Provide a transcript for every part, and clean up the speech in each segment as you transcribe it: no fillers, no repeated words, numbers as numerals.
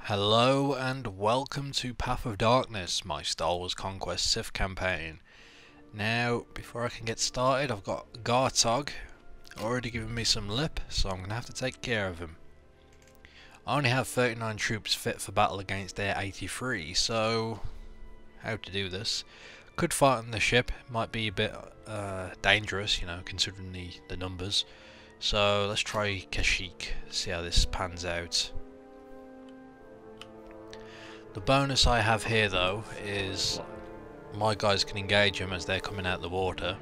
Hello and welcome to Path of Darkness, my Star Wars Conquest Sith campaign. Now, before I can get started, I've got Gartog already giving me some lip, so I'm going to have to take care of him. I only have 39 troops fit for battle against their 83, so how to do this? Could fight on the ship, might be a bit dangerous, you know, considering the numbers. So let's try Kashyyyk, see how this pans out. The bonus I have here though is my guys can engage them as they're coming out of the water.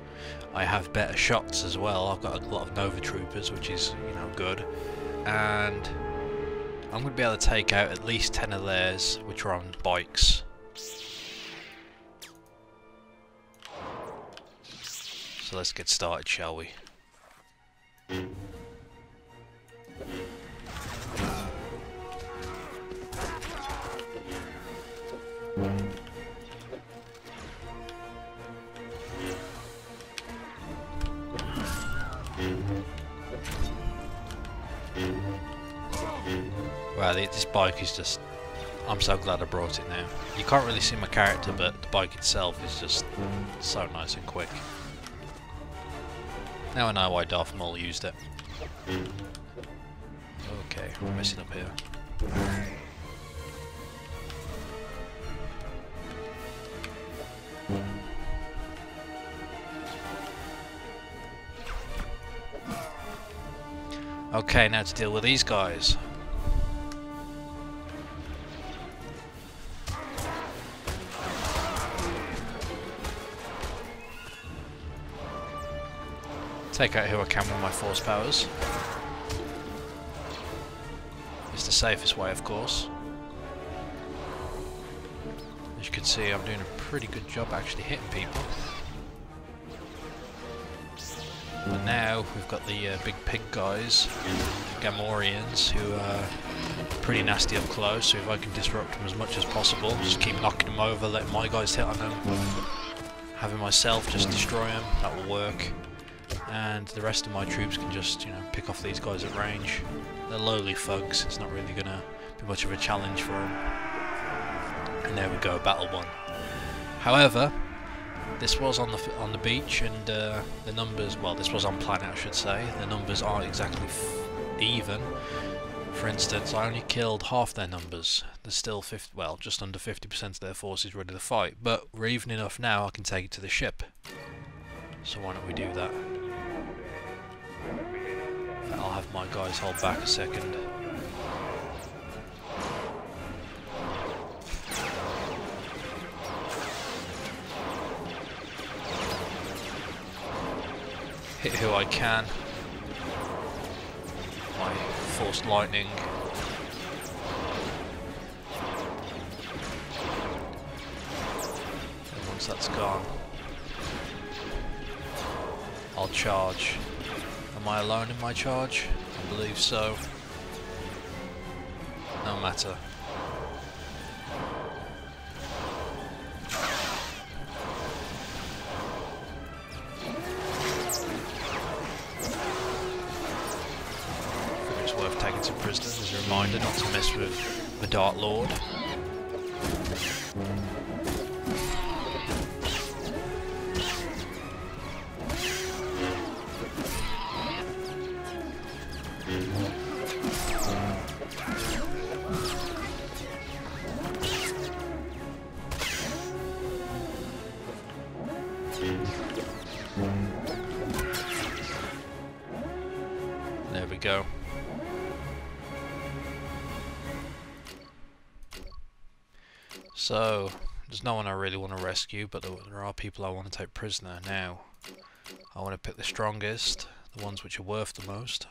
I have better shots as well. I've got a lot of Nova troopers, which is, you know, good. And I'm going to be able to take out at least 10 of theirs, which are on bikes. So let's get started, shall we? Wow, this bike is just... I'm so glad I brought it now. You can't really see my character, but the bike itself is just so nice and quick. Now I know why Darth Maul used it. Okay, we're messing up here. Okay, now to deal with these guys. Take out who I can with my force powers. It's the safest way, of course. As you can see, I'm doing a pretty good job actually hitting people. But now we've got the big pig guys, the Gamorreans, who are pretty nasty up close, so if I can disrupt them as much as possible, just keep knocking them over, letting my guys hit on them, having myself just destroy them, that will work. And the rest of my troops can just, you know, pick off these guys at range. They're lowly thugs, it's not really going to be much of a challenge for them. And there we go, battle won. However, this was on the beach, and the numbers, well, this was on planet I should say, the numbers aren't exactly even. For instance, I only killed half their numbers. There's still just under 50% of their forces ready to fight, but we're even enough now I can take it to the ship. So why don't we do that? I'll have my guys hold back a second. Hit who I can. My forced lightning. And once that's gone, I'll charge. Am I alone in my charge? I believe so. No matter. I think it's worth taking some prisoners as a reminder not to mess with the Dark Lord. There we go. So, there's no one I really want to rescue, but there are people I want to take prisoner now. I want to pick the strongest, the ones which are worth the most.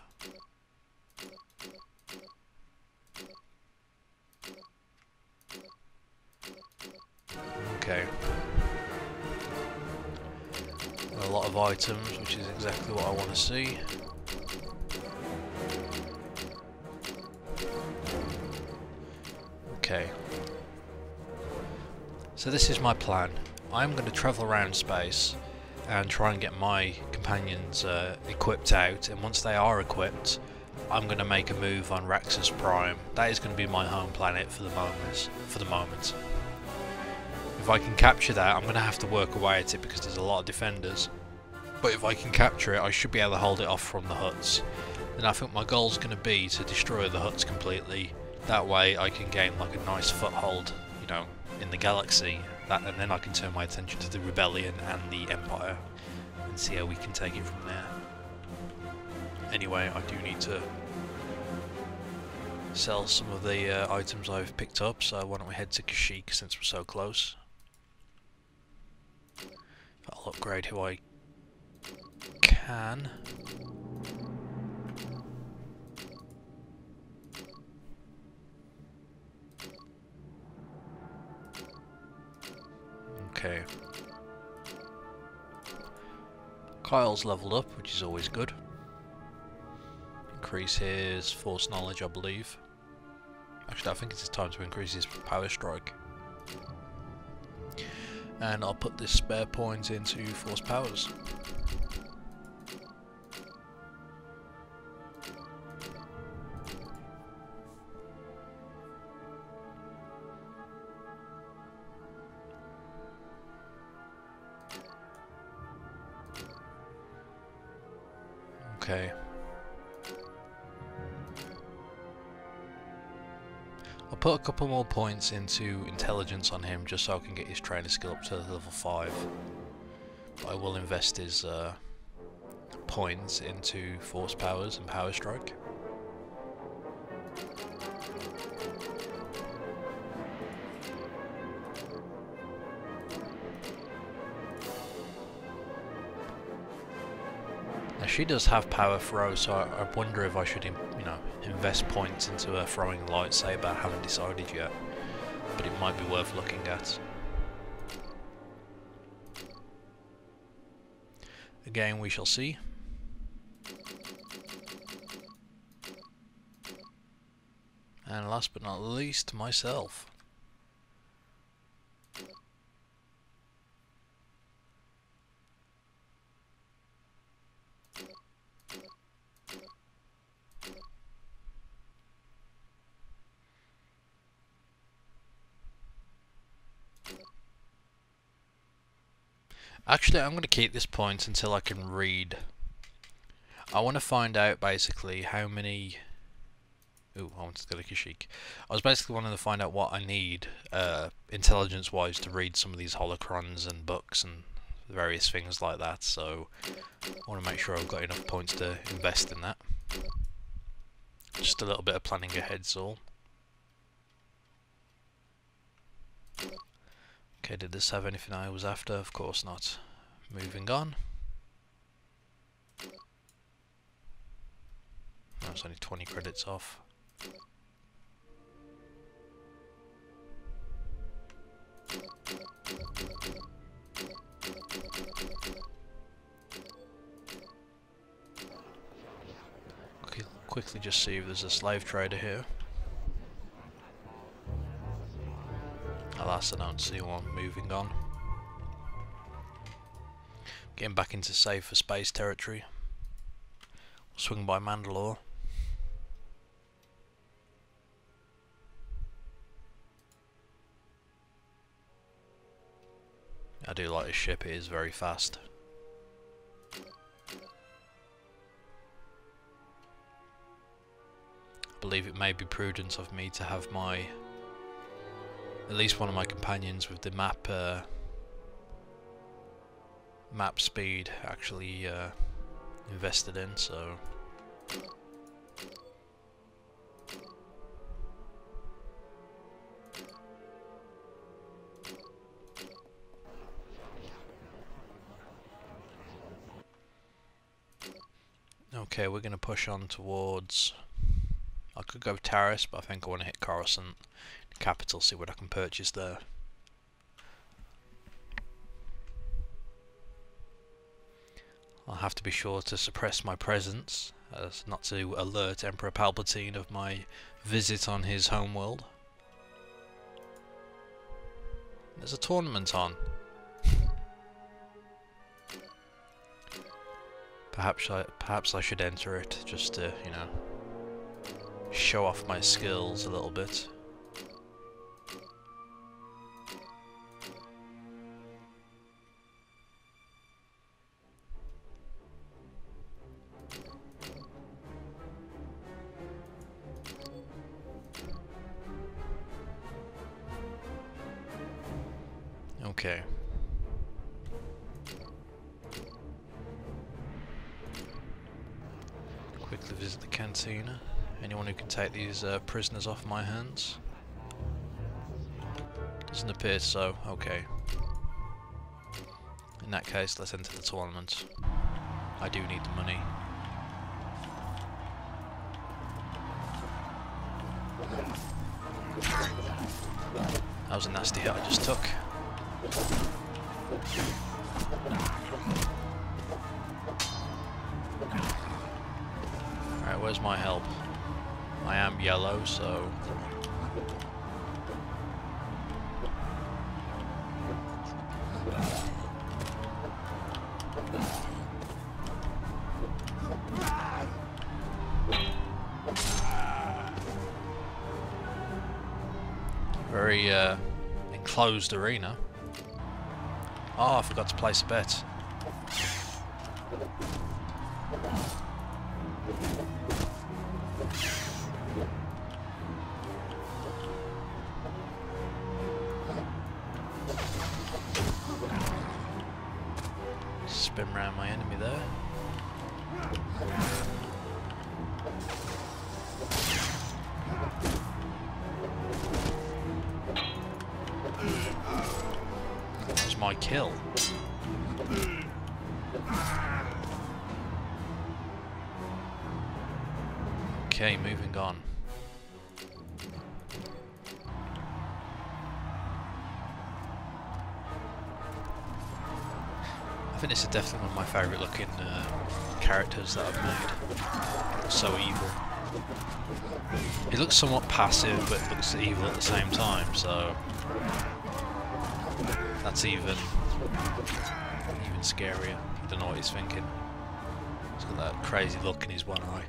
Okay. A lot of items, which is exactly what I want to see. Okay. So this is my plan. I'm going to travel around space and try and get my companions equipped out, and once they are equipped, I'm going to make a move on Raxus Prime. That is going to be my home planet for the moment. If I can capture that, I'm going to have to work away at it because there's a lot of defenders. But if I can capture it, I should be able to hold it off from the huts. Then I think my goal is going to be to destroy the huts completely. That way I can gain like a nice foothold, you know, in the galaxy. And then I can turn my attention to the Rebellion and the Empire and see how we can take it from there. Anyway, I do need to sell some of the items I've picked up, so why don't we head to Kashyyyk since we're so close. I'll upgrade who I can. Okay. Kyle's leveled up, which is always good. Increase his force knowledge, I believe. Actually, I think it's time to increase his power strike. And I'll put this spare point into force powers. Okay. I'll put a couple more points into intelligence on him just so I can get his trainer skill up to level 5. But I will invest his points into force powers and power strike. Now she does have power throw, so I wonder if I should, you know, invest points into her throwing a lightsaber. I haven't decided yet, but it might be worth looking at. Again, we shall see. And last but not least, myself. Actually, I'm going to keep this point until I can read. I want to find out basically how many... Ooh, I want to go to Kashyyyk. I was basically wanting to find out what I need intelligence-wise to read some of these holocrons and books and various things like that, so I want to make sure I've got enough points to invest in that. Just a little bit of planning ahead's all. Okay, did this have anything I was after? Of course not. Moving on. That was only 20 credits off. Okay, quickly just see if there's a slave trader here. Alas, I don't see one. Moving on. Getting back into safer space territory. We'll swing by Mandalore. I do like this ship, it is very fast. I believe it may be prudent of me to have my... at least one of my companions with the map map speed actually invested in, so okay, we're going to push on towards... I could go Taris, but I think I want to hit Coruscant, the capital, see what I can purchase there. I'll have to be sure to suppress my presence, as not to alert Emperor Palpatine of my visit on his homeworld. There's a tournament on. Perhaps I should enter it, just to, you know, show off my skills a little bit. Okay. Quickly visit the cantina. Anyone who can take these prisoners off my hands? Doesn't appear so. Okay. In that case, let's enter the tournament. I do need the money. That was a nasty hit I just took. Alright, where's my help? I am yellow, so... Very enclosed arena. Oh, I forgot to place a bet. Spin around my enemy there. That was my kill. Okay, moving on. I think this is definitely one of my favourite looking characters that I've made. So evil. He looks somewhat passive, but looks evil at the same time, so that's even scarier. You don't know what he's thinking. He's got that crazy look in his one eye.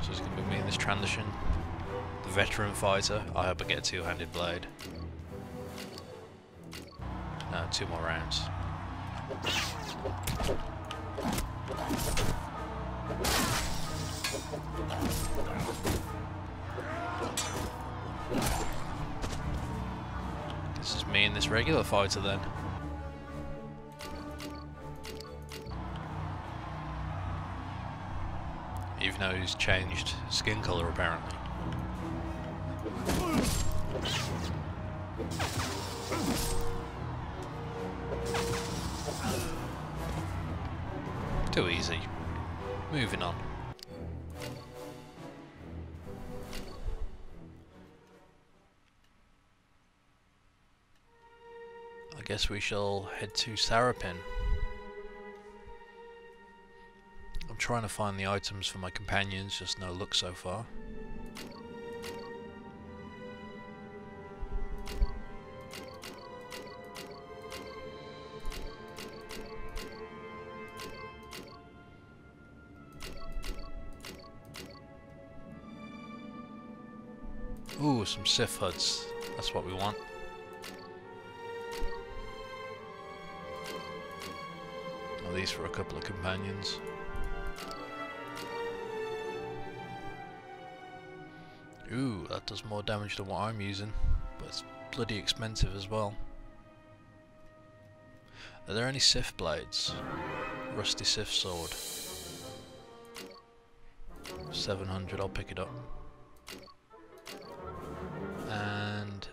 So it's going to be me in this transition. The veteran fighter. I hope I get a two-handed blade. No, 2 more rounds. This is me and this regular fighter then. Even though he's changed skin colour apparently. Too easy. Moving on. I guess we shall head to Sarapin. I'm trying to find the items for my companions, just no luck so far. Ooh, some Sith HUDs. That's what we want. At least for a couple of companions. Ooh, that does more damage than what I'm using, but it's bloody expensive as well. Are there any Sith blades? Rusty Sith sword. 700, I'll pick it up. And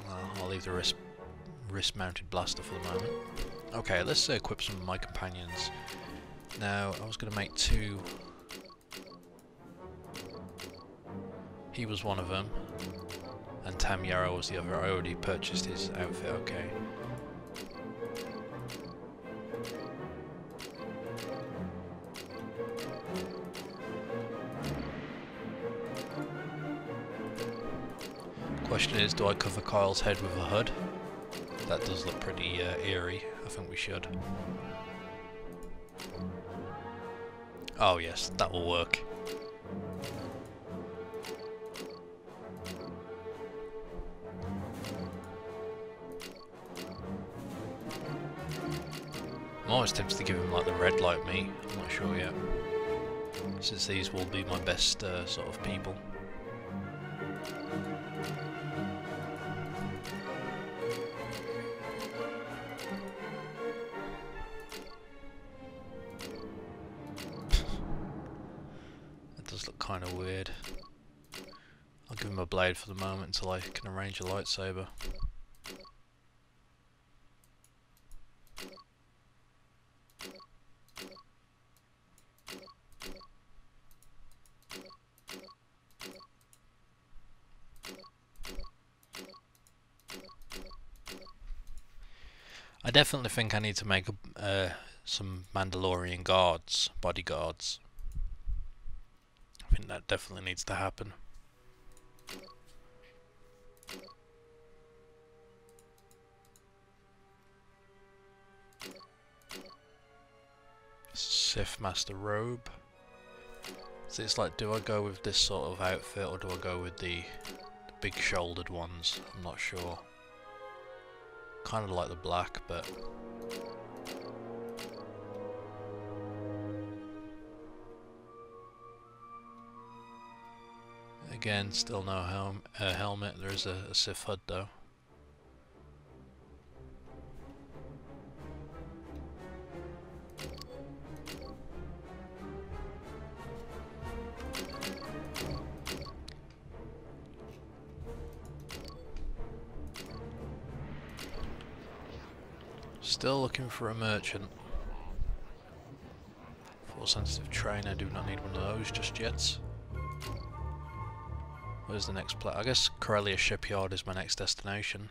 well, I'll leave the wrist-mounted blaster for the moment. Okay, let's equip some of my companions. Now, I was going to make 2. He was one of them, and Tam Yarrow was the other. I already purchased his outfit, okay. Question is, do I cover Kyle's head with a hood? That does look pretty eerie. I think we should. Oh yes, that will work. I'm always tempted to give him like the red like me. I'm not sure yet. Since these will be my best sort of people. That does look kind of weird. I'll give him a blade for the moment until I can arrange a lightsaber. I definitely think I need to make some Mandalorian guards, bodyguards. I think that definitely needs to happen. Sith Master robe. So it's like, do I go with this sort of outfit or do I go with the big shouldered ones? I'm not sure. Kind of like the black, but again, still no helmet. There is a Sith hood though. Still looking for a merchant. Force sensitive train, I do not need one of those just yet. Where's the next place? I guess Corellia Shipyard is my next destination.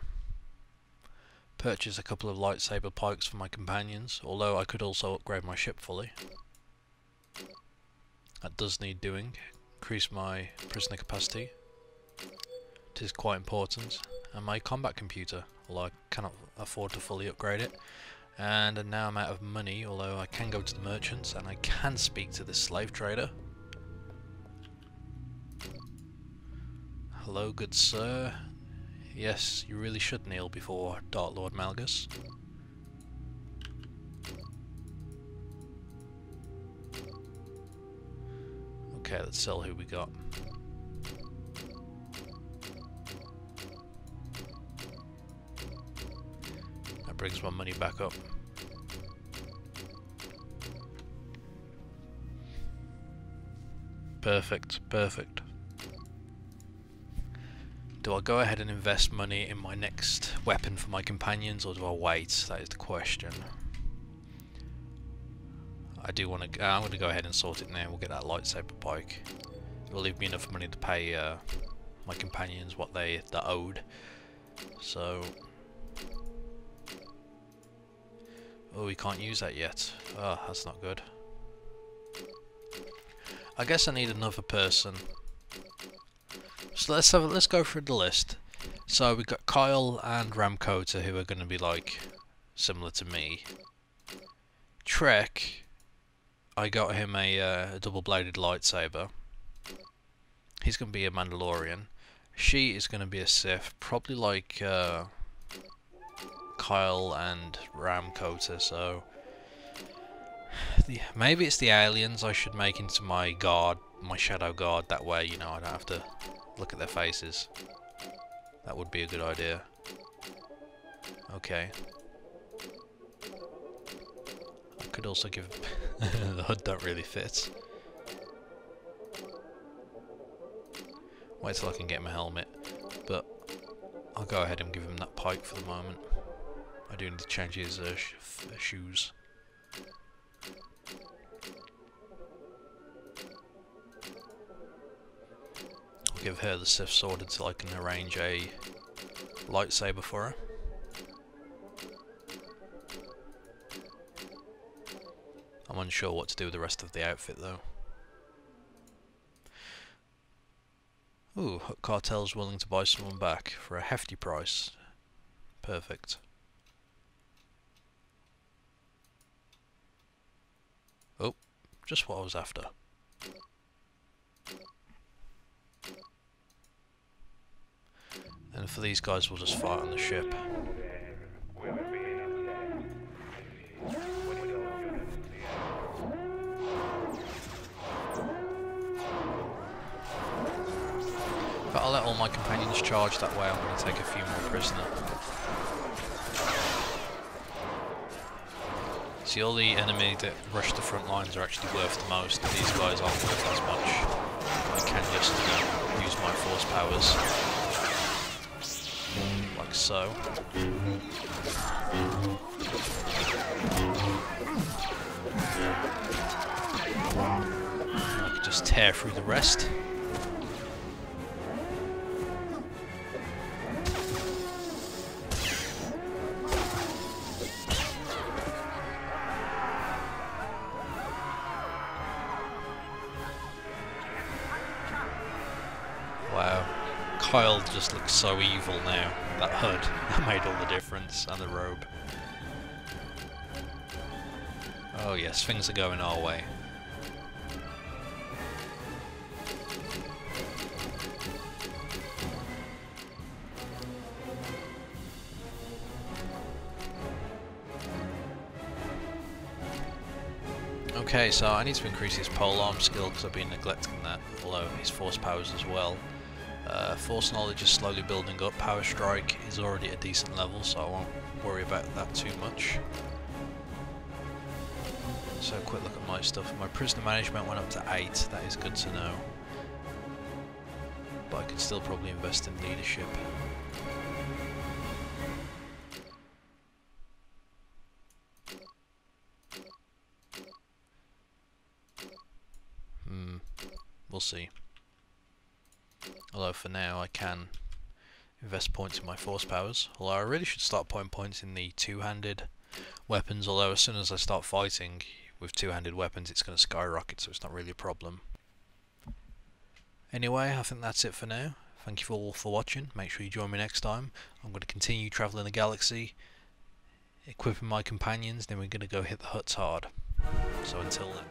Purchase a couple of lightsaber pikes for my companions, although I could also upgrade my ship fully. That does need doing. Increase my prisoner capacity. It is quite important. And my combat computer, although I cannot afford to fully upgrade it. And now I'm out of money, although I can go to the merchants and I can speak to this slave trader. Hello, good sir. Yes, you really should kneel before Dark Lord Malgus. Okay, let's sell who we got. That brings my money back up. Perfect, perfect. Do I go ahead and invest money in my next weapon for my companions, or do I wait? That is the question. I do want to. I'm going to go ahead and sort it now. We'll get that lightsaber pike. It will leave me enough money to pay my companions what they're owed. So, oh, we can't use that yet. Oh, that's not good. I guess I need another person. So let's go through the list. So we've got Kyle and Ramkota, who are going to be like similar to me. Trek, I got him a double-bladed lightsaber. He's going to be a Mandalorian. She is going to be a Sith, probably like Kyle and Ramkota. So maybe it's the aliens I should make into my guard, my shadow guard. That way, you know, I don't have to look at their faces. That would be a good idea. Okay. I could also give the hood don't really fit. Wait till I can get him a helmet, but I'll go ahead and give him that pike for the moment. I do need to change his shoes. I'll give her the Sith sword until I can arrange a lightsaber for her. I'm unsure what to do with the rest of the outfit though. Ooh, Hut Cartel's willing to buy someone back for a hefty price. Perfect. Oh, just what I was after. And for these guys, we'll just fight on the ship. But I'll let all my companions charge, that way I'm going to take a few more prisoner. See, all the enemy that rush the front lines are actually worth the most, and these guys aren't worth as much. I can just use my force powers, like so. I can just tear through the rest. Wow, Kyle just looks so evil now. That hood, that made all the difference, and the robe. Oh yes, things are going our way. Okay, so I need to increase his polearm skill because I've been neglecting that, although his force powers as well. Force knowledge is slowly building up. Power strike is already at a decent level, so I won't worry about that too much. So a quick look at my stuff. My prisoner management went up to 8, that is good to know. But I could still probably invest in leadership. We'll see. Although for now I can invest points in my force powers. Although I really should start putting points in the two-handed weapons, although as soon as I start fighting with two-handed weapons it's going to skyrocket, so it's not really a problem. Anyway, I think that's it for now. Thank you all for watching. Make sure you join me next time. I'm going to continue travelling the galaxy, equipping my companions, then we're going to go hit the huts hard. So until then.